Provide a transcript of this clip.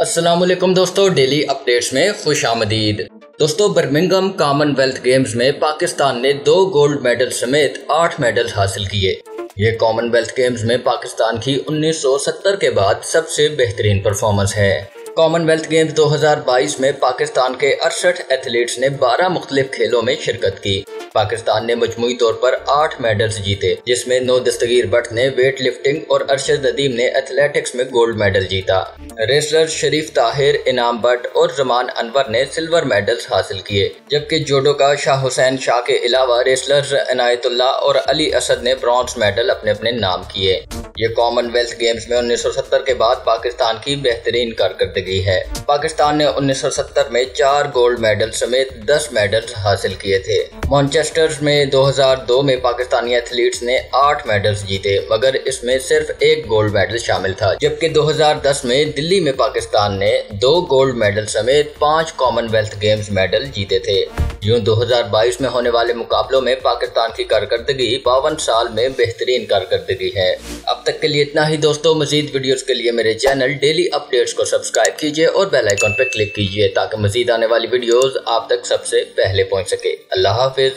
अस्सलामुअलैकुम दोस्तों, daily updates में खुश आमदीद। दोस्तों, बर्मिंघम कॉमनवेल्थ गेम्स में पाकिस्तान ने 2 गोल्ड मेडल समेत 8 मेडल हासिल किए। ये कॉमनवेल्थ गेम्स में पाकिस्तान की 1970 के बाद सबसे बेहतरीन परफॉर्मेंस है। कॉमनवेल्थ गेम्स 2022 में पाकिस्तान के 68 एथलीट्स ने 12 मुख्तलिफ खेलों में शिरकत की। पाकिस्तान ने मजमूई तौर पर 8 मेडल्स जीते, जिसमें 9 दस्तगीर भट्ट ने वेट लिफ्टिंग और अरशद नदीम ने एथलेटिक्स में गोल्ड मेडल जीता। रेसलर्स शरीफ ताहिर, इनाम भट्ट और जमान अनवर ने सिल्वर मेडल्स हासिल किए, जबकि जोडोका शाह हुसैन शाह के अलावा रेसलर्स इनायतुल्लाह और अली असद ने ब्रॉन्ज मेडल अपने अपने नाम किए। ये कॉमनवेल्थ गेम्स में 1970 के बाद पाकिस्तान की बेहतरीन कारकर्दगी है। पाकिस्तान ने 1970 में 4 गोल्ड मेडल समेत 10 मेडल्स हासिल किए थे। मैनचेस्टर में 2002 में पाकिस्तानी एथलीट्स ने 8 मेडल्स जीते, मगर इसमें सिर्फ 1 गोल्ड मेडल शामिल था, जबकि 2010 में दिल्ली में पाकिस्तान ने 2 गोल्ड मेडल समेत 5 कॉमनवेल्थ गेम्स मेडल जीते थे। यूं 2022 में होने वाले मुकाबलों में पाकिस्तान की कारकर्दगी 52 साल में बेहतरीन कारकर्दगी है। अब तक के लिए इतना ही दोस्तों। मजीद वीडियोस के लिए मेरे चैनल डेली अपडेट्स को सब्सक्राइब कीजिए और बेल आइकन पर क्लिक कीजिए, ताकि मजीद आने वाली वीडियोस आप तक सबसे पहले पहुंच सके। अल्लाह हाफिज।